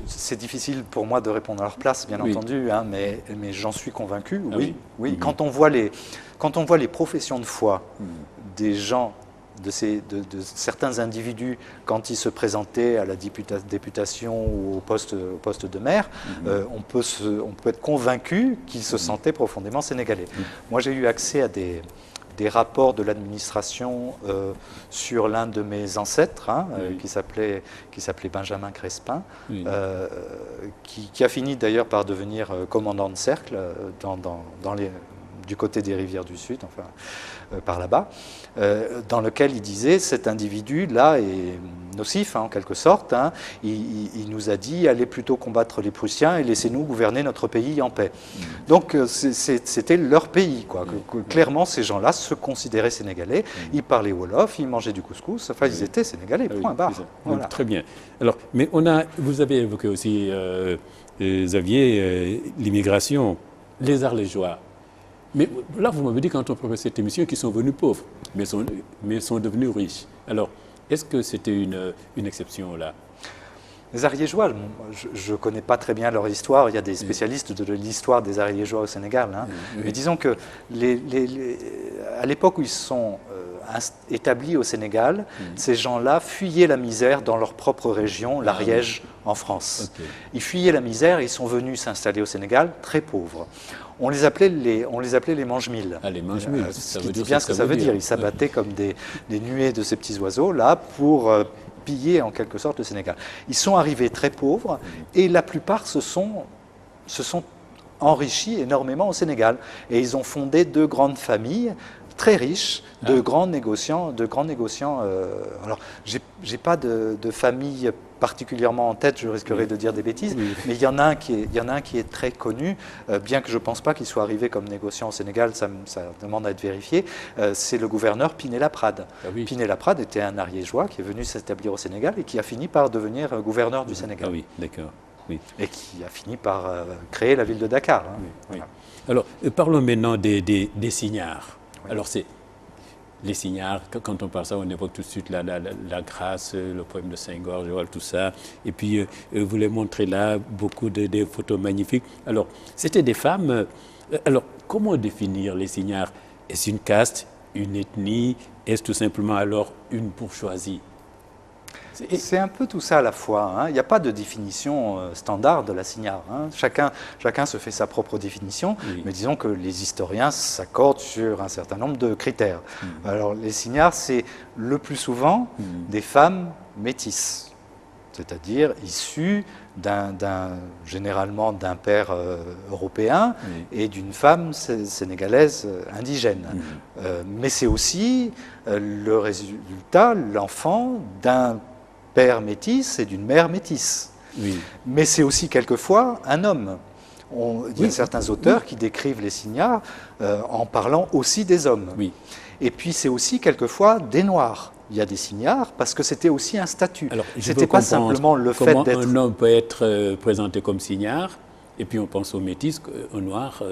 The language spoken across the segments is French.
C'est difficile pour moi de répondre à leur place, bien entendu, hein, mais j'en suis convaincu, oui. Quand on voit les professions de foi des gens, de certains individus, quand ils se présentaient à la députation ou au poste de maire, on peut être convaincu qu'ils se sentaient profondément sénégalais. Moi, j'ai eu accès à des rapports de l'administration sur l'un de mes ancêtres, qui s'appelait Benjamin Crespin, qui a fini d'ailleurs par devenir commandant de cercle du côté des rivières du Sud, enfin par là-bas, dans lequel il disait: cet individu-là est nocif, en quelque sorte. Il nous a dit: allez plutôt combattre les Prussiens et laissez-nous gouverner notre pays en paix. Donc c'était leur pays, quoi. Clairement, ces gens-là se considéraient sénégalais. Ils parlaient wolof, ils mangeaient du couscous. Enfin, ils étaient sénégalais. Point barre. Voilà. Très bien. Alors, mais vous avez évoqué aussi, Xavier, l'immigration, les Arlégeois. Mais là, vous m'avez dit, quand on préparait cette émission, qu'ils sont venus pauvres, mais sont devenus riches. Alors, est-ce que c'était une exception là? Les Ariégeois, je ne connais pas très bien leur histoire. Il y a des spécialistes de l'histoire des Ariégeois au Sénégal. Mais disons que à l'époque où ils se sont établis au Sénégal, ces gens-là fuyaient la misère dans leur propre région, l'Ariège, en France. Ils fuyaient la misère et ils sont venus s'installer au Sénégal très pauvres. On les appelait les mange-mille. Les mange-mille, ça veut dire bien ce que ça veut dire. Ils s'abattaient comme des nuées de ces petits oiseaux là pour piller en quelque sorte le Sénégal. Ils sont arrivés très pauvres et la plupart se sont enrichis énormément au Sénégal. Et ils ont fondé 2 grandes familles très riches, de grands négociants. Alors, j'ai pas de famille particulièrement en tête, je risquerais de dire des bêtises, mais il y en a un qui est très connu, bien que je ne pense pas qu'il soit arrivé comme négociant au Sénégal, ça demande à être vérifié, c'est le gouverneur Pinet-Laprade. Pinet-Laprade était un Ariégeois qui est venu s'établir au Sénégal et qui a fini par devenir gouverneur du Sénégal. Oui, d'accord. Oui. Et qui a fini par créer la ville de Dakar. Voilà. Alors, parlons maintenant des signards. Alors, c'est les signards, quand on parle ça, on évoque tout de suite la grâce, le poème de Saint-Gorge, tout ça. Et puis, vous les montrez là, beaucoup de photos magnifiques. Alors, c'était des femmes. Alors, comment définir les signards? Est-ce une caste, une ethnie? Est-ce tout simplement alors une bourgeoisie? C'est un peu tout ça à la fois. Il n'y a pas de définition standard de la signare. Chacun se fait sa propre définition, mais disons que les historiens s'accordent sur un certain nombre de critères. Alors les signares, c'est le plus souvent des femmes métisses, c'est-à-dire issues généralement d'un père européen et d'une femme sénégalaise indigène. Mais c'est aussi le résultat, l'enfant d'un père métis et d'une mère métisse. Mais c'est aussi quelquefois un homme. Il y a certains auteurs qui décrivent les signards en parlant aussi des hommes. Et puis c'est aussi quelquefois des noirs. Il y a des signards parce que c'était aussi un statut. C'était pas simplement le fait d'être... Un homme peut être présenté comme signard. Et puis on pense aux métis, aux noirs.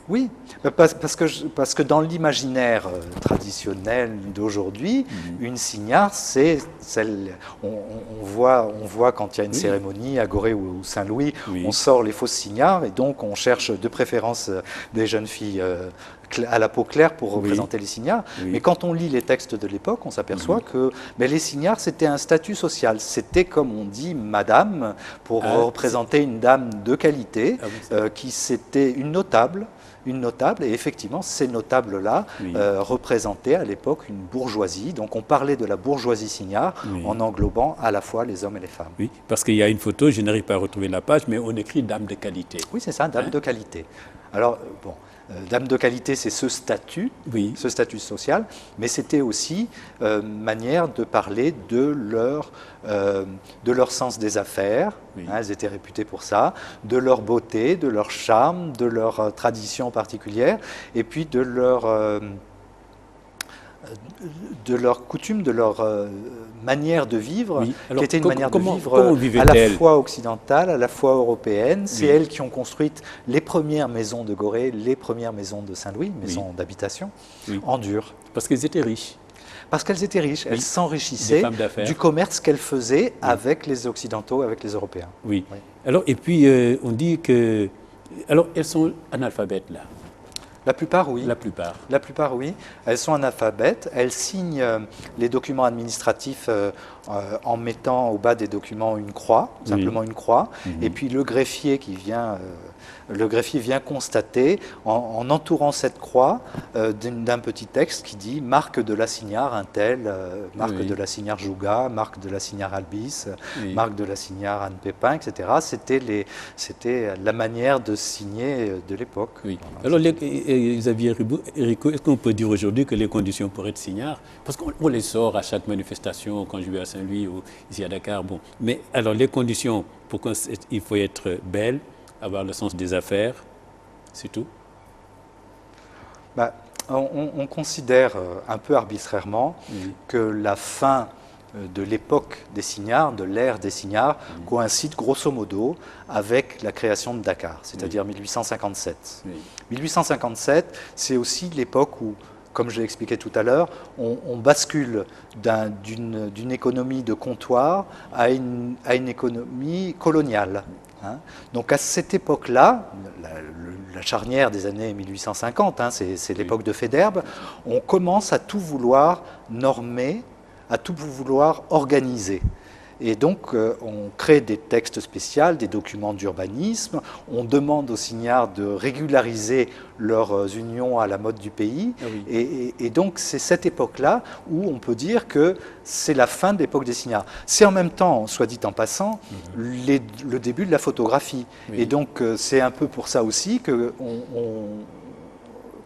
Oui, parce que dans l'imaginaire traditionnel d'aujourd'hui, une signare, c'est celle. On voit quand il y a une cérémonie à Gorée ou Saint-Louis, on sort les fausses signards et donc on cherche de préférence des jeunes filles à la peau claire pour représenter les signards. Mais quand on lit les textes de l'époque, on s'aperçoit que les signards, c'était un statut social. C'était, comme on dit, madame, pour représenter une dame de qualité, qui c'était une notable, et effectivement, ces notables-là représentaient à l'époque une bourgeoisie. Donc on parlait de la bourgeoisie signare en englobant à la fois les hommes et les femmes. Oui, parce qu'il y a une photo, je n'arrive pas à retrouver la page, mais on écrit dame de qualité. Oui, c'est ça, dame de qualité. Alors, dame de qualité, c'est ce statut social, mais c'était aussi manière de parler de leur sens des affaires, elles étaient réputées pour ça, de leur beauté, de leur charme, de leur tradition particulière, et puis de leur coutume, de leur manière de vivre, qui était une manière de vivre à la fois occidentale, à la fois européenne. C'est elles qui ont construit les premières maisons de Gorée, les premières maisons de Saint-Louis, maisons d'habitation, en dur. Parce qu'ils étaient riches. Parce qu'elles étaient riches, elles Oui. Des s'enrichissaient femmes d'affaires. du commerce qu'elles faisaient avec les Occidentaux, avec les Européens. Oui. Oui. Alors, et puis, on dit que... Alors, elles sont analphabètes, là. La plupart, oui. La plupart. La plupart, oui. Elles sont analphabètes. Elles signent les documents administratifs en mettant au bas des documents une croix, simplement une croix. Et puis le greffier vient constater, en entourant cette croix, d'un petit texte qui dit marque de l'assignat Intel, marque de l'assignat Jouga, marque de l'assignat Albis, marque de l'assignat Anne Pépin, etc. C'était la manière de signer de l'époque. Oui. Alors, Xavier Rico, est-ce qu'on peut dire aujourd'hui que les conditions pour être signard, parce qu'on les sort à chaque manifestation, quand je vais à Saint-Louis ou ici à Dakar, bon. Mais alors, les conditions, il faut être belle, avoir le sens des affaires, c'est tout? On considère un peu arbitrairement que la fin de l'époque des signards, de l'ère des signards, coïncide grosso modo avec la création de Dakar, c'est-à-dire 1857. 1857, c'est aussi l'époque où, comme je l'ai expliqué tout à l'heure, on bascule d'une économie de comptoir à une économie coloniale. Donc à cette époque-là, la charnière des années 1850, c'est l'époque de Faidherbe, on commence à tout vouloir normer, à tout vouloir organiser. Et donc, on crée des textes spéciaux, des documents d'urbanisme, on demande aux signards de régulariser leurs unions à la mode du pays. Ah oui. Et donc, c'est cette époque-là où on peut dire que c'est la fin de l'époque des signards. C'est en même temps, soit dit en passant, le début de la photographie. Oui. Et donc, c'est un peu pour ça aussi que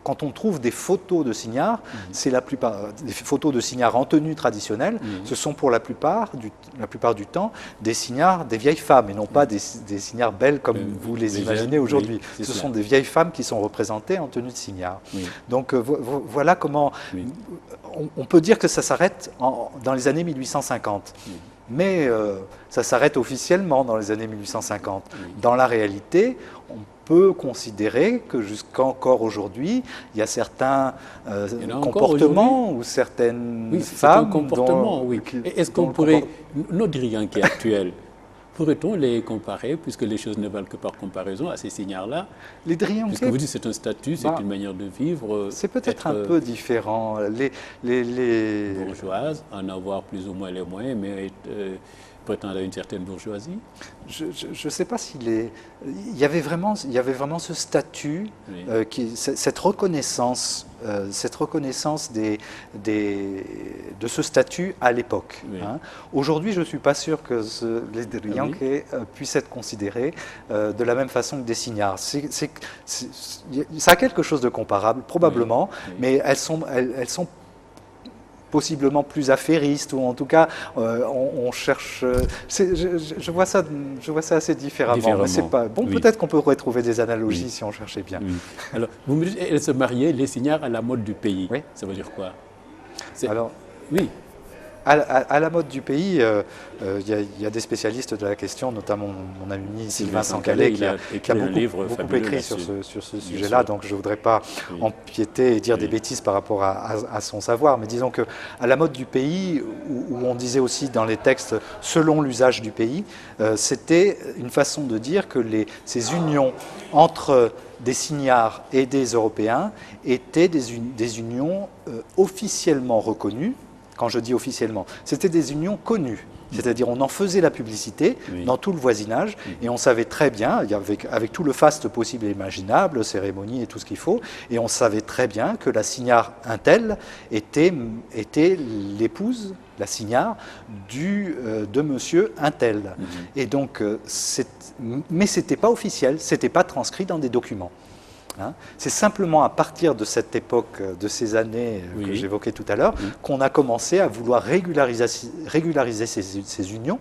quand on trouve des photos de signards, c'est la plupart des photos de signards en tenue traditionnelle, ce sont pour la plupart du temps des signards, des vieilles femmes, et non pas des signards belles comme vous les imaginez aujourd'hui. Ce sont des vieilles femmes qui sont représentées en tenue de signard. Donc voilà comment on peut dire que ça s'arrête dans les années 1850. Mais ça s'arrête officiellement dans les années 1850. Dans la réalité, on peut considérer que jusqu'encore aujourd'hui, il y a certains comportements ou certaines femmes... comportement, oui. Est-ce qu'on pourrait... Nos dirigeants qui est actuel, pourrait-on les comparer, puisque les choses ne valent que par comparaison, à ces signards-là? Les dirigeants... Puisque vous dites c'est un statut, c'est une manière de vivre... C'est peut-être un peu différent. Les bourgeoises, en avoir plus ou moins les moyens, mais prétendre à une certaine bourgeoisie? Je ne sais pas s'il est... Il y avait vraiment ce statut, cette reconnaissance de ce statut à l'époque. Aujourd'hui, je ne suis pas sûr que les Drianke puissent être considérés de la même façon que des signards. Ça a quelque chose de comparable, probablement, mais elles sont possiblement plus affairistes, ou en tout cas, on cherche... Je vois ça assez différemment. Mais c'est pas, bon, peut-être qu'on peut retrouver des analogies si on cherchait bien. Alors, vous me dites, elles se mariaient, les signards à la mode du pays. Ça veut dire quoi? Alors, à la mode du pays, il y a des spécialistes de la question, notamment mon ami Sylvain Sancalé, qui a beaucoup écrit sur ce sujet-là, donc je ne voudrais pas empiéter et dire des bêtises par rapport à son savoir, mais disons qu'à la mode du pays, où on disait aussi dans les textes « selon l'usage du pays », c'était une façon de dire que ces unions entre des signards et des Européens étaient des unions officiellement reconnues. Quand je dis officiellement, c'était des unions connues. C'est-à-dire on en faisait la publicité dans tout le voisinage et on savait très bien, avec tout le faste possible et imaginable, cérémonie et tout ce qu'il faut, et on savait très bien que la signare Intel était l'épouse, la signare, de monsieur Intel. Et donc, mais ce n'était pas officiel, ce n'était pas transcrit dans des documents. C'est simplement à partir de cette époque, de ces années que j'évoquais tout à l'heure, qu'on a commencé à vouloir régulariser ces unions.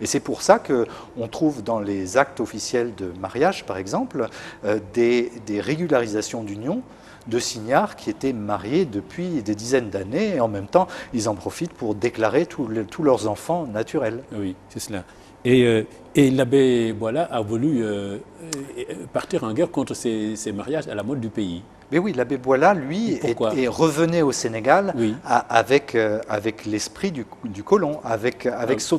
Et c'est pour ça qu'on trouve dans les actes officiels de mariage, par exemple, des régularisations d'unions de signards qui étaient mariés depuis des dizaines d'années, et en même temps, ils en profitent pour déclarer tous leurs enfants naturels. Oui, c'est cela. Et l'abbé Boila a voulu partir en guerre contre ces mariages à la mode du pays. Mais oui, l'abbé Boila, lui, revenait au Sénégal avec l'esprit du colon, avec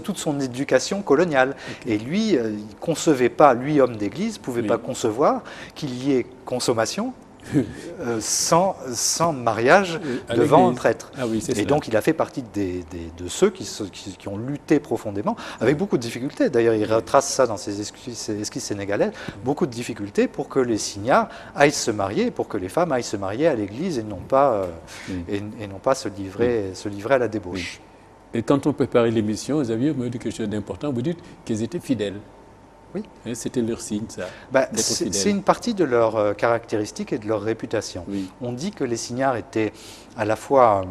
toute son éducation coloniale. Et lui, il ne concevait pas, lui, homme d'église, ne pouvait pas concevoir qu'il y ait consommation sans mariage devant un prêtre. Et donc il a fait partie de ceux qui ont lutté profondément, avec beaucoup de difficultés. D'ailleurs, il retrace ça dans ses esquisses sénégalaises, beaucoup de difficultés pour que les signares aillent se marier, pour que les femmes aillent se marier à l'église et non pas, se livrer à la débauche. Et quand on préparait l'émission, vous aviez dit quelque chose d'important, vous dites qu'ils étaient fidèles. Oui. C'était leur signe, ça. C'est une partie de leur caractéristique et de leur réputation. Oui. On dit que les signares étaient à la fois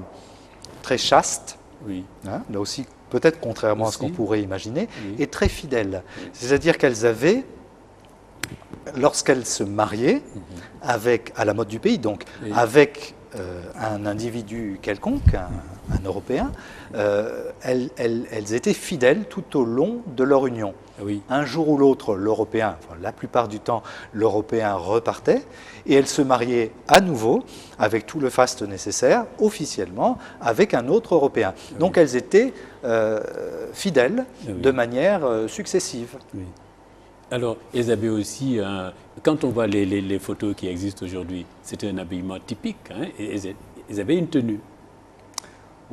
très chastes, là aussi peut-être contrairement à ce qu'on pourrait imaginer, et très fidèles. C'est-à-dire qu'elles avaient, lorsqu'elles se mariaient, à la mode du pays, donc avec un individu quelconque, un Européen, elles étaient fidèles tout au long de leur union. Un jour ou l'autre, l'Européen, la plupart du temps, l'Européen repartait et elles se mariaient à nouveau avec tout le faste nécessaire, officiellement, avec un autre Européen. Donc elles étaient fidèles de manière successive. Alors, elles avaient aussi, quand on voit les photos qui existent aujourd'hui, c'était un habillement typique, hein, elles avaient une tenue.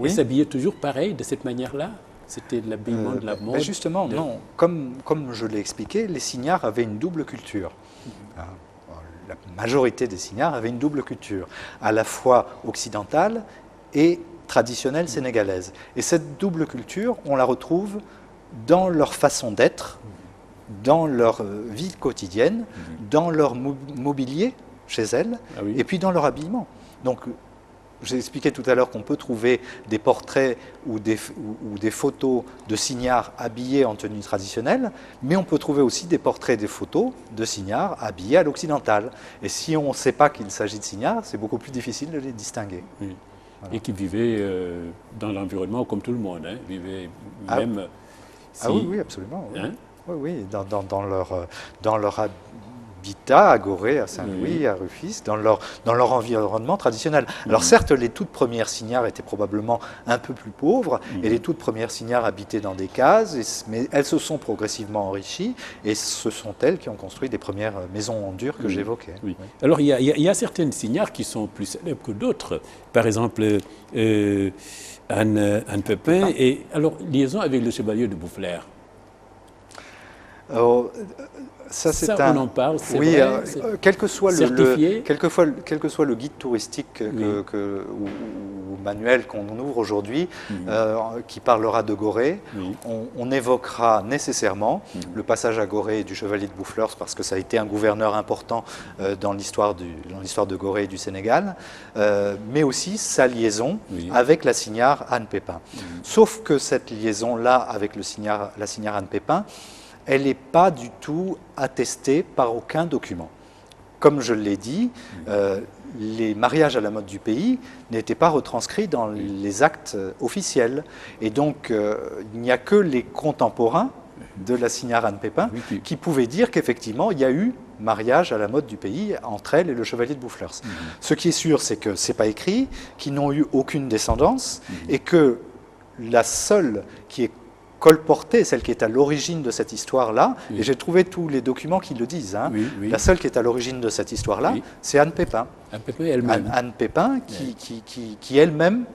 Elles s'habillaient toujours pareil, de cette manière-là? C'était l'habillement de la mode? Justement, non. Comme je l'ai expliqué, les signares avaient une double culture. La majorité des signares avaient une double culture, à la fois occidentale et traditionnelle sénégalaise. Et cette double culture, on la retrouve dans leur façon d'être, dans leur vie quotidienne, dans leur mobilier chez elles, et puis dans leur habillement. Donc, j'ai expliqué tout à l'heure qu'on peut trouver des portraits ou des photos de signares habillés en tenue traditionnelle, mais on peut trouver aussi des portraits, des photos de signares habillés à l'occidental. Et si on ne sait pas qu'il s'agit de signares, c'est beaucoup plus difficile de les distinguer. Voilà. Et qui vivaient dans l'environnement comme tout le monde, hein, vivaient même... oui, absolument. Oui. Hein? Oui, dans leur habitat, à Gorée, à Saint-Louis, à Rufisque, dans leur environnement traditionnel. Alors certes, les toutes premières signares étaient probablement un peu plus pauvres, et les toutes premières signares habitaient dans des cases, mais elles se sont progressivement enrichies, et ce sont elles qui ont construit les premières maisons en dur que j'évoquais. Oui. Alors il y a certaines signares qui sont plus célèbres que d'autres. Par exemple, Anne Pépin, et alors liaison avec le chevalier de Boufflers. On en parle, c'est vrai, quel que soit le guide touristique ou manuel qu'on ouvre aujourd'hui, qui parlera de Gorée, on évoquera nécessairement le passage à Gorée du chevalier de Boufflers, parce que ça a été un gouverneur important dans l'histoire de Gorée et du Sénégal, mais aussi sa liaison avec la signare Anne Pépin. Sauf que cette liaison-là avec la signare Anne Pépin, elle n'est pas du tout attestée par aucun document. Comme je l'ai dit, les mariages à la mode du pays n'étaient pas retranscrits dans les actes officiels. Et donc, il n'y a que les contemporains de la signare Anne Pépin qui pouvaient dire qu'effectivement, il y a eu mariage à la mode du pays entre elle et le chevalier de Boufflers. Ce qui est sûr, c'est que ce n'est pas écrit, qu'ils n'ont eu aucune descendance, et que la seule qui est colportée, celle qui est à l'origine de cette histoire-là, et j'ai trouvé tous les documents qui le disent, la seule qui est à l'origine de cette histoire-là, c'est Anne Pépin. Anne Pépin elle-même. Anne Pépin, qui elle-même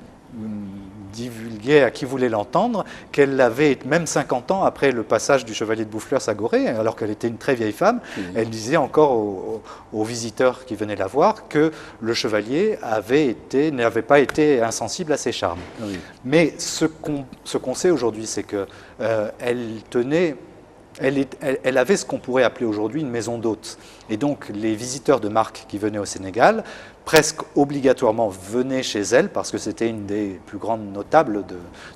divulguait à qui voulait l'entendre qu'elle avait, même 50 ans après le passage du chevalier de Boufflers à Gorée, alors qu'elle était une très vieille femme, elle disait encore aux visiteurs qui venaient la voir que le chevalier n'avait pas été insensible à ses charmes. Mais ce qu'on sait aujourd'hui, c'est qu'elle elle avait ce qu'on pourrait appeler aujourd'hui une maison d'hôtes. Et donc les visiteurs de marque qui venaient au Sénégal, presque obligatoirement venaient chez elle, parce que c'était une des plus grandes notables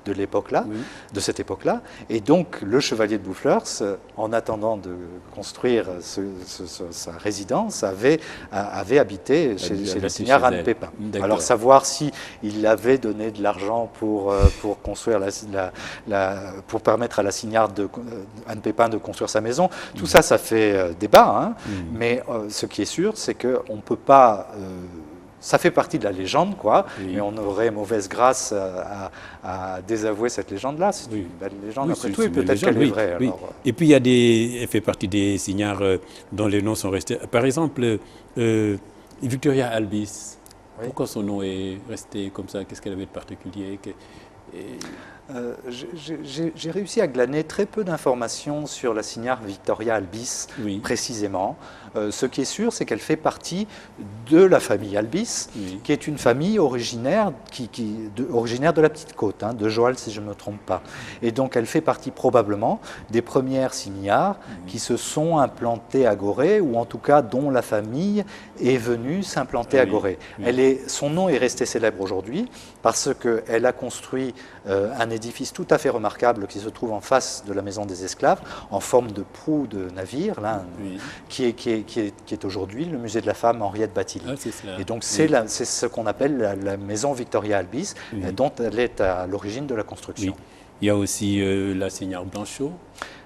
de l'époque-là, de cette époque-là. Et donc le chevalier de Boufflers, en attendant de construire sa résidence, avait habité chez la signare Anne Pépin. Alors savoir s'il avait donné de l'argent pour construire pour permettre à la signare Anne Pépin de construire sa maison, tout ça fait débat, hein. Mais ce qui est sûr, c'est qu'on ne peut pas ça fait partie de la légende, quoi, Oui. mais on aurait mauvaise grâce à désavouer cette légende-là. C'est une belle légende, après tout, et peut-être qu'elle est vraie. Oui. Alors, Et puis, elle fait partie des signares dont les noms sont restés. Par exemple, Victoria Albis. Oui. Pourquoi son nom est resté comme ça? Qu'est-ce qu'elle avait de particulier? J'ai réussi à glaner très peu d'informations sur la signare Victoria Albis, Oui. précisément. Ce qui est sûr, c'est qu'elle fait partie de la famille Albis, Oui. qui est une famille originaire, originaire de la Petite Côte, de Joal, si je ne me trompe pas. Et donc, elle fait partie probablement des premières signares qui se sont implantées à Gorée, ou en tout cas dont la famille est venue s'implanter à Gorée. Oui. Son nom est resté célèbre aujourd'hui parce qu'elle a construit un édifice tout à fait remarquable qui se trouve en face de la maison des esclaves, en forme de proue de navire, là, Oui. qui est aujourd'hui le musée de la femme Henriette Bathily. Ah, c'est cela. Et donc c'est ce qu'on appelle la maison Victoria Albis, dont elle est à l'origine de la construction. Oui. Il y a aussi la signare Blanchot.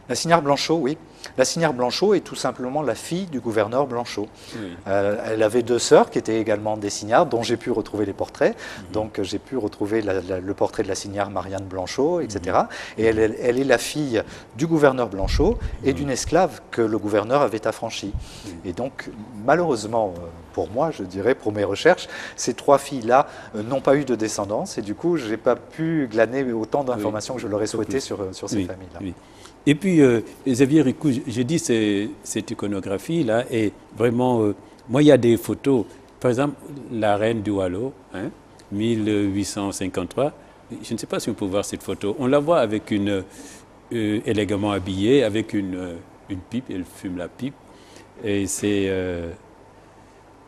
La signare Blanchot, oui. La signare Blanchot est tout simplement la fille du gouverneur Blanchot. Oui. Elle avait 2 sœurs qui étaient également des signards, dont j'ai pu retrouver les portraits. Donc j'ai pu retrouver le portrait de la signare Marianne Blanchot, etc. Et elle est la fille du gouverneur Blanchot et d'une esclave que le gouverneur avait affranchie. Et donc, malheureusement, pour moi, je dirais, pour mes recherches, ces 3 filles-là n'ont pas eu de descendance. Et du coup, je n'ai pas pu glaner autant d'informations que je l'aurais souhaité sur ces familles-là. Oui. Et puis, Xavier Ricou, j'ai dit cette iconographie-là, et vraiment, moi, il y a des photos. Par exemple, la reine du Waalo, 1853. Je ne sais pas si on peut voir cette photo. On la voit avec élégamment habillée, avec une pipe, elle fume la pipe. Et c'est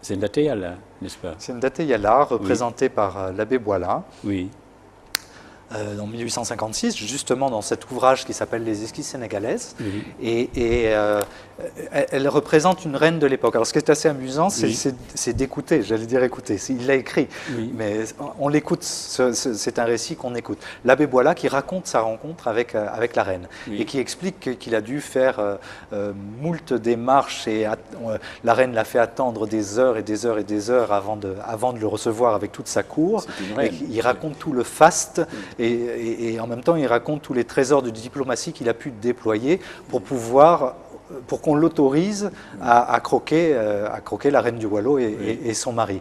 Ndate Yala, n'est-ce pas? C'est Ndate Yala, représentée par l'abbé Boilin. Oui. En 1856, justement dans cet ouvrage qui s'appelle Les esquisses sénégalaises. Oui. Et elle représente une reine de l'époque. Alors ce qui est assez amusant, c'est d'écouter, j'allais dire écouter. Il l'a écrit, mais on l'écoute, c'est un récit qu'on écoute. L'abbé Boilin qui raconte sa rencontre avec la reine et qui explique qu'il a dû faire moult démarches et la reine l'a fait attendre des heures et des heures et des heures avant de le recevoir avec toute sa cour. Il raconte tout le faste. Et en même temps, il raconte tous les trésors de diplomatie qu'il a pu déployer pour qu'on l'autorise à croquer la reine du Waalo et son mari.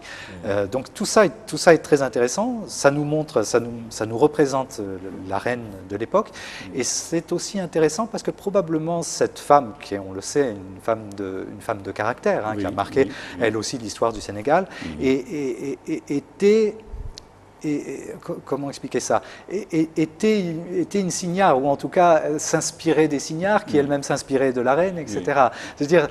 Donc tout ça est très intéressant. Ça nous montre, ça nous représente la reine de l'époque. Et c'est aussi intéressant parce que probablement cette femme, qui est, on le sait, une femme de caractère, qui a marqué elle aussi l'histoire du Sénégal, était... comment expliquer ça, était une signare, ou en tout cas s'inspirait des signards, qui elle-même s'inspirait de la reine, etc. C'est-à-dire,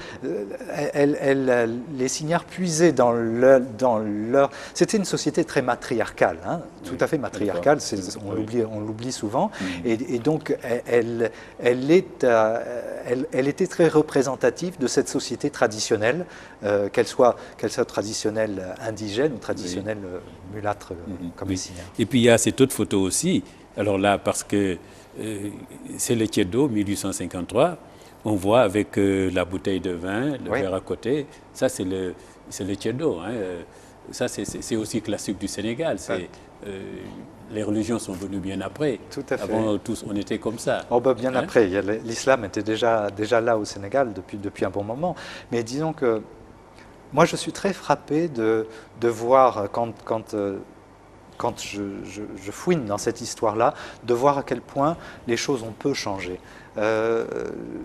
les signards puisaient dans leur... C'était une société très matriarcale, tout à fait matriarcale, on l'oublie souvent, et donc elle était très représentative de cette société traditionnelle, qu'elle soit traditionnelle indigène ou traditionnelle mulâtre. Comme les signards. Et puis il y a cette autre photo aussi. Alors là, parce que c'est le Tiedo, 1853, on voit avec la bouteille de vin, le verre à côté. Ça, c'est le Tiedo. Ça, c'est aussi classique du Sénégal. Les religions sont venues bien après. Tout à fait. Avant, tous, on était comme ça. Bien après. L'islam était déjà là au Sénégal depuis un bon moment. Mais disons que moi, je suis très frappé de voir, quand je fouine dans cette histoire-là, de voir à quel point les choses ont peu changé.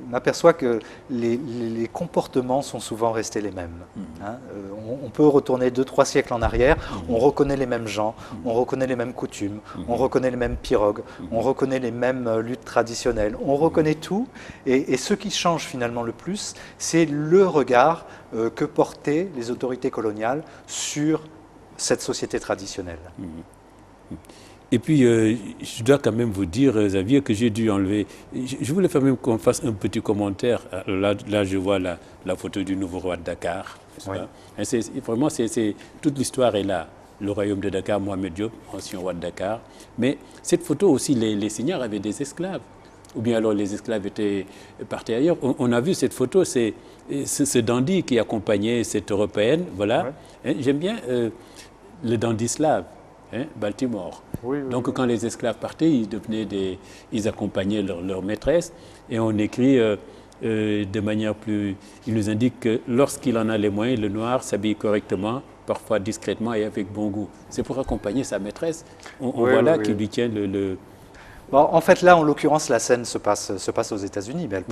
M'aperçoit que les comportements sont souvent restés les mêmes. On peut retourner 2-3 siècles en arrière, on reconnaît les mêmes gens, on reconnaît les mêmes coutumes, on reconnaît les mêmes pirogues, on reconnaît les mêmes luttes traditionnelles, on reconnaît tout, et ce qui change finalement le plus, c'est le regard que portaient les autorités coloniales sur cette société traditionnelle. Et puis, je dois quand même vous dire, Xavier, que j'ai dû enlever... Je voulais quand même qu'on fasse un petit commentaire. Là je vois la photo du nouveau roi de Dakar. Vraiment, toute l'histoire est là. Le royaume de Dakar, Mohamed Diop, ancien roi de Dakar. Mais cette photo aussi, les signards avaient des esclaves. ou bien alors les esclaves étaient partis ailleurs. On a vu cette photo, c'est ce dandy qui accompagnait cette Européenne, voilà. Ouais. Hein, j'aime bien le dandy slave, hein, Baltimore. Oui, donc quand les esclaves partaient, ils accompagnaient leur maîtresse, et on écrit de manière plus... Il nous indique que lorsqu'il en a les moyens, le noir s'habille correctement, parfois discrètement et avec bon goût. C'est pour accompagner sa maîtresse. On voit là qu'il lui tient le... Bon, en fait, là, en l'occurrence, la scène se passe aux États-Unis, mais elle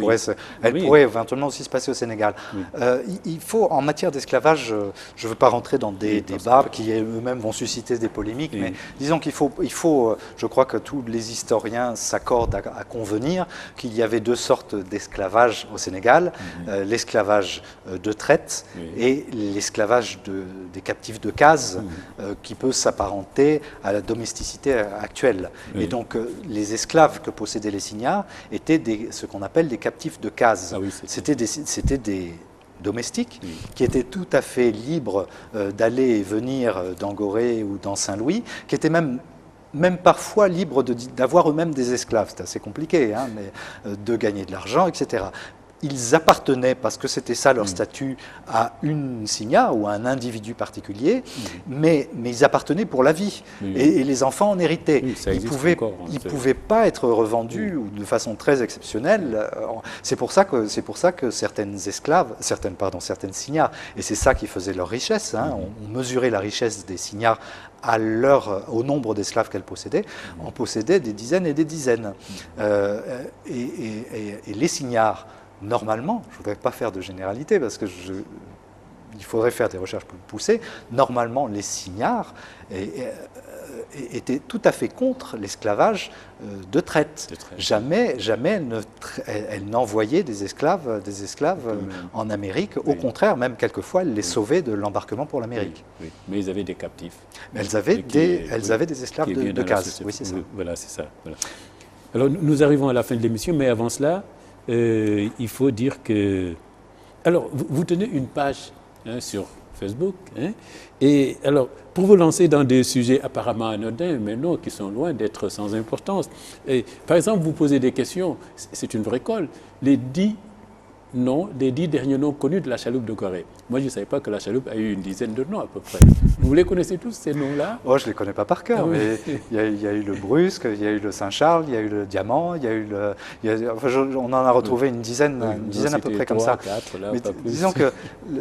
pourrait éventuellement aussi se passer au Sénégal. Oui. Il faut, en matière d'esclavage, je ne veux pas rentrer dans des débats qui eux-mêmes vont susciter des polémiques, mais disons qu'il faut, je crois que tous les historiens s'accordent à convenir qu'il y avait deux sortes d'esclavage au Sénégal, l'esclavage de traite et l'esclavage des captifs de case, qui peut s'apparenter à la domesticité actuelle. Et donc, les esclaves que possédaient les signares étaient ce qu'on appelle des captifs de case. C'était des domestiques qui étaient tout à fait libres d'aller et venir dans Gorée ou dans Saint-Louis, qui étaient même parfois libres d'avoir eux-mêmes des esclaves. C'est assez compliqué, hein, mais de gagner de l'argent, etc. Ils appartenaient, parce que c'était ça leur statut, à une signa ou à un individu particulier, mais ils appartenaient pour la vie. Et les enfants en héritaient. Ils ne pouvaient pas être revendus ou de façon très exceptionnelle. C'est pour ça que certaines signas, et c'est ça qui faisait leur richesse, hein, on mesurait la richesse des signas au nombre d'esclaves qu'elles possédaient, en possédaient des dizaines et des dizaines. Et les signards, normalement, je ne voudrais pas faire de généralité parce que il faudrait faire des recherches plus poussées, normalement les signards étaient tout à fait contre l'esclavage de traite. Jamais elles n'envoyaient des esclaves en Amérique. Au contraire, même quelquefois, elles les sauvaient de l'embarquement pour l'Amérique. Mais ils avaient des captifs. Mais elles avaient des esclaves de case. Oui, c'est ça. Voilà, c'est ça. Voilà. Alors, nous arrivons à la fin de l'émission, mais avant cela, il faut dire que... Alors, vous tenez une page sur Facebook, hein, et alors, pour vous lancer dans des sujets apparemment anodins, mais non, qui sont loin d'être sans importance. Et, par exemple, vous posez des questions, c'est une vraie colle. Les 10 derniers noms connus de la chaloupe de Gorée. Moi, je ne savais pas que la chaloupe a eu une dizaine de noms à peu près. Vous les connaissez tous, ces noms-là? Oh, je ne les connais pas par cœur, mais il y a eu le Brusque, il y a eu le Saint-Charles, il y a eu le Diamant, on en a retrouvé une dizaine à peu près 3, comme ça. 4, là, mais disons que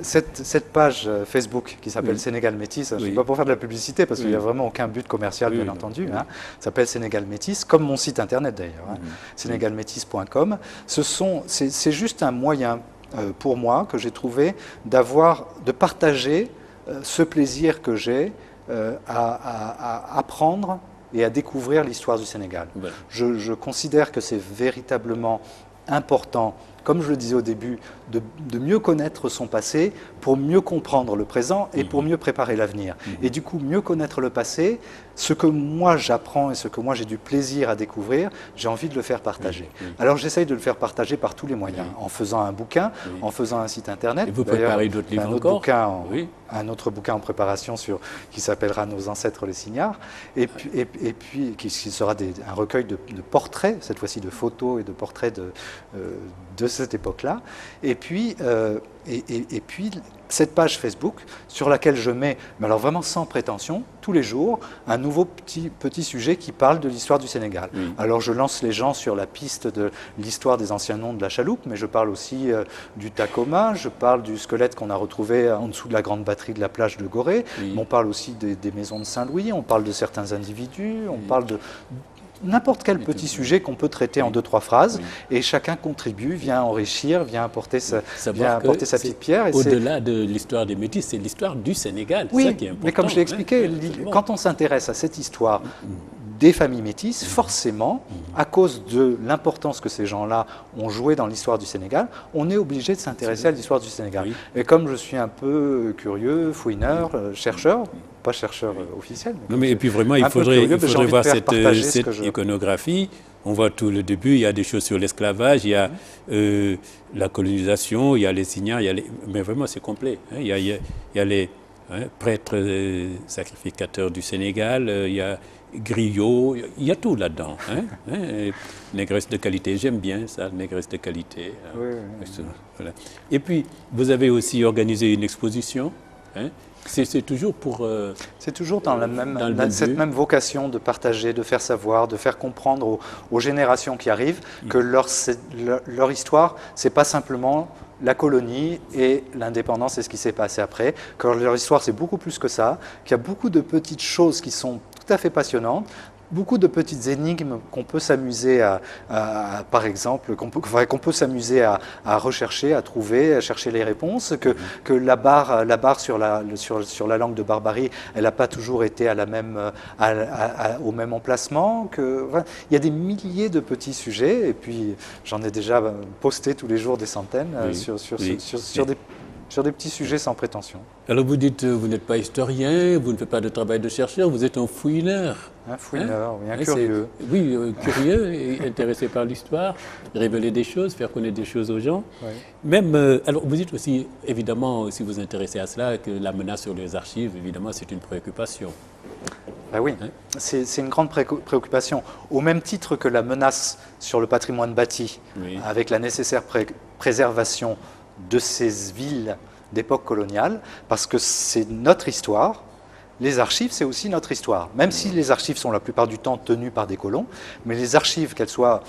cette page Facebook qui s'appelle Sénégal Métis, je ne sais pas pour faire de la publicité, parce qu'il n'y a vraiment aucun but commercial, bien entendu, hein, s'appelle Sénégal Métis, comme mon site internet d'ailleurs, hein, sénégalmétis.com. C'est juste un moyen pour moi que j'ai trouvé de partager ce plaisir que j'ai à apprendre et à découvrir l'histoire du Sénégal. Je considère que c'est véritablement important, comme je le disais au début, de mieux connaître son passé pour mieux comprendre le présent et pour mieux préparer l'avenir. Et du coup, mieux connaître le passé, ce que moi j'apprends et ce que moi j'ai du plaisir à découvrir, j'ai envie de le faire partager. Alors j'essaye de le faire partager par tous les moyens, en faisant un bouquin, en faisant un site internet. Et vous préparez d'autres livres encore? Un autre bouquin en préparation qui s'appellera Nos ancêtres les signards, et puis qui sera un recueil de portraits, cette fois-ci de photos et de portraits de cette époque-là. Et puis cette page Facebook sur laquelle je mets, mais alors vraiment sans prétention, tous les jours, un nouveau petit sujet qui parle de l'histoire du Sénégal. Alors je lance les gens sur la piste de l'histoire des anciens noms de la chaloupe, mais je parle aussi du Tacoma, je parle du squelette qu'on a retrouvé en dessous de la grande batterie de la plage de Gorée, on parle aussi des maisons de Saint-Louis, on parle de certains individus, on parle de n'importe quel petit sujet qu'on peut traiter en 2-3 phrases, et chacun contribue, vient enrichir, vient apporter sa petite pierre. Au-delà de l'histoire des Métis, c'est l'histoire du Sénégal, c'est ça qui est important. Mais comme je l'ai expliqué, quand on s'intéresse à cette histoire des familles métisses, forcément, à cause de l'importance que ces gens-là ont joué dans l'histoire du Sénégal, on est obligé de s'intéresser à l'histoire du Sénégal. Et comme je suis un peu curieux, fouineur, chercheur, pas chercheur officiel. Et puis vraiment, il faudrait voir cette iconographie. On voit tout le début, il y a des choses sur l'esclavage, il y a la colonisation, il y a les signards, mais vraiment c'est complet. Hein. Il y a les prêtres sacrificateurs du Sénégal, il y griot, il y a tout là-dedans. Négresse de qualité, j'aime bien ça, négresse de qualité. Oui. Voilà. Et puis, vous avez aussi organisé une exposition. C'est toujours pour... c'est toujours dans cette même vocation de partager, de faire savoir, de faire comprendre aux générations qui arrivent que leur histoire, c'est pas simplement la colonie et l'indépendance et ce qui s'est passé après, que leur histoire c'est beaucoup plus que ça, qu'il y a beaucoup de petites choses qui sont tout à fait passionnantes, beaucoup de petites énigmes qu'on peut s'amuser par exemple, qu'on peut s'amuser à rechercher, à trouver, à chercher les réponses, que la barre sur la langue de Barbarie, elle n'a pas toujours été au même emplacement. Il y a des milliers de petits sujets, et puis j'en ai déjà posté tous les jours des centaines sur des petits sujets sans prétention. Alors vous dites, vous n'êtes pas historien, vous ne faites pas de travail de chercheur, vous êtes un fouineur. Un fouineur, oui, un curieux. Oui, curieux et intéressé par l'histoire, révéler des choses, faire connaître des choses aux gens. Oui. Même, alors vous dites aussi, évidemment, si vous vous intéressez à cela, que la menace sur les archives, évidemment, c'est une préoccupation. Ben oui, c'est une grande préoccupation. Au même titre que la menace sur le patrimoine bâti, avec la nécessaire préservation de ces villes d'époque coloniale, parce que c'est notre histoire. Les archives, c'est aussi notre histoire. Même si les archives sont la plupart du temps tenues par des colons, mais les archives, qu'elles soient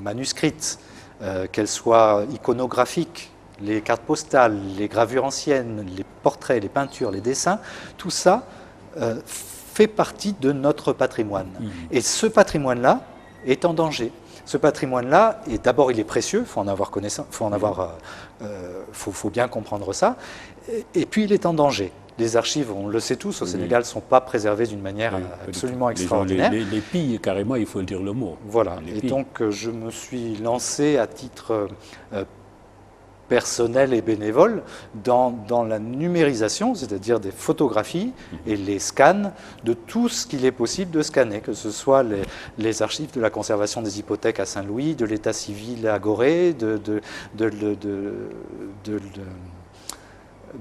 manuscrites, qu'elles soient iconographiques, les cartes postales, les gravures anciennes, les portraits, les peintures, les dessins, tout ça fait partie de notre patrimoine. Et ce patrimoine-là est en danger. Ce patrimoine-là, d'abord, il est précieux, il faut en avoir connaissance, faut bien comprendre ça, et puis il est en danger. Les archives, on le sait tous, au Sénégal, ne sont pas préservées d'une manière absolument extraordinaire. Les pillent carrément, il faut dire le mot. Voilà, et donc je me suis lancé à titre personnel et bénévole dans la numérisation, c'est-à-dire des photographies et les scans de tout ce qu'il est possible de scanner, que ce soit les archives de la conservation des hypothèques à Saint-Louis, de l'état civil à Gorée, de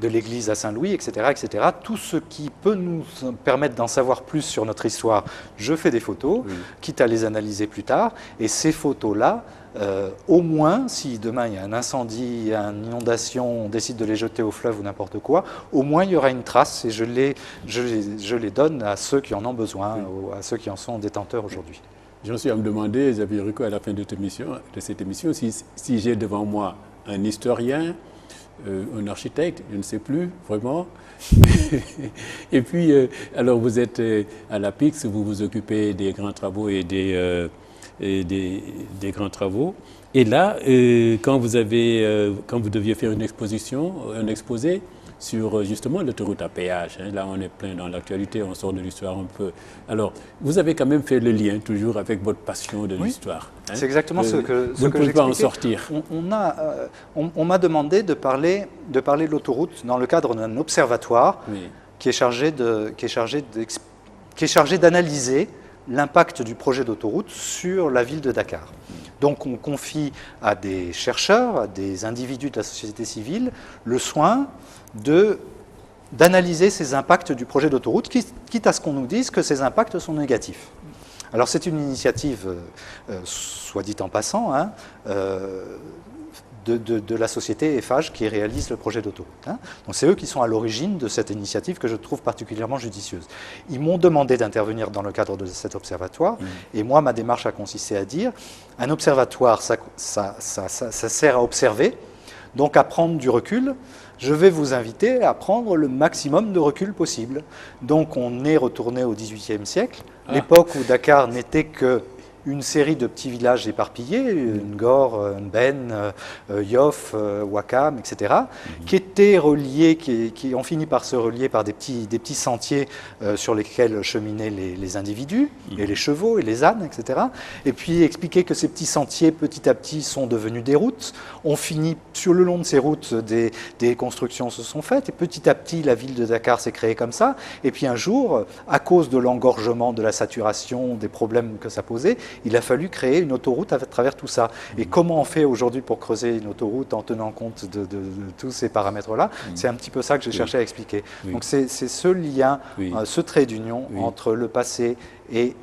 l'église à Saint-Louis, etc., etc. Tout ce qui peut nous permettre d'en savoir plus sur notre histoire, je fais des photos, quitte à les analyser plus tard, et ces photos-là, au moins, si demain il y a un incendie, une inondation, on décide de les jeter au fleuve ou n'importe quoi, au moins il y aura une trace et je les donne à ceux qui en ont besoin, ou à ceux qui en sont détenteurs aujourd'hui. J'en suis à me demander, Xavier Rico, à la fin de cette émission, si j'ai devant moi un historien, un architecte, je ne sais plus vraiment. Et puis, alors vous êtes à l'APIX, vous vous occupez des grands travaux et des grands travaux. Et là, quand vous deviez faire une exposition, un exposé sur justement l'autoroute à péage, là on est plein dans l'actualité, on sort de l'histoire un peu. Alors, vous avez quand même fait le lien toujours avec votre passion de l'histoire. C'est exactement ce que vous ne pouvez pas en sortir. On m'a demandé de parler de l'autoroute dans le cadre d'un observatoire qui est chargé d'analyser l'impact du projet d'autoroute sur la ville de Dakar. Donc on confie à des chercheurs, à des individus de la société civile, le soin d'analyser ces impacts du projet d'autoroute, quitte à ce qu'on nous dise que ces impacts sont négatifs. Alors c'est une initiative, soit dit en passant, de la société Eiffage qui réalise le projet d'autoroute. Donc c'est eux qui sont à l'origine de cette initiative que je trouve particulièrement judicieuse. Ils m'ont demandé d'intervenir dans le cadre de cet observatoire et moi ma démarche a consisté à dire un observatoire ça sert à observer, donc à prendre du recul. Je vais vous inviter à prendre le maximum de recul possible. Donc on est retourné au XVIIIe siècle, l'époque où Dakar n'était que une série de petits villages éparpillés, Ngor, Nben, Yoff, Ouakam, etc., qui étaient reliés, qui ont fini par se relier par des petits sentiers sur lesquels cheminaient les individus, et les chevaux, et les ânes, etc. Et puis expliquer que ces petits sentiers, petit à petit, sont devenus des routes. On finit, sur le long de ces routes, des constructions se sont faites, et petit à petit, la ville de Dakar s'est créée comme ça. Et puis un jour, à cause de l'engorgement, de la saturation, des problèmes que ça posait, il a fallu créer une autoroute à travers tout ça. Et comment on fait aujourd'hui pour creuser une autoroute en tenant compte de tous ces paramètres-là? C'est un petit peu ça que j'ai cherché à expliquer. Donc c'est ce lien, ce trait d'union entre le passé et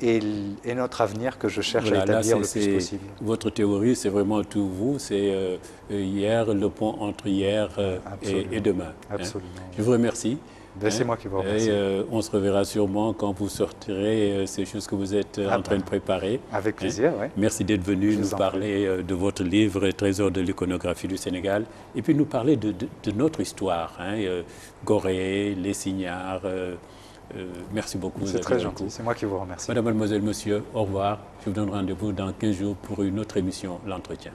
notre avenir que je cherche à établir le plus possible. Votre théorie, c'est vraiment tout vous, c'est hier, le pont entre hier et demain. Absolument. Hein. Je vous remercie. C'est moi qui vous remercie. Et on se reverra sûrement quand vous sortirez ces choses que vous êtes en train de préparer. Avec plaisir, oui. Merci d'être venu nous parler de votre livre, Trésor de l'iconographie du Sénégal, et puis nous parler de notre histoire, Gorée, les Signares. Merci beaucoup. C'est très gentil, c'est moi qui vous remercie. Madame, mademoiselle, monsieur, au revoir. Je vous donne rendez-vous dans 15 jours pour une autre émission, L'Entretien.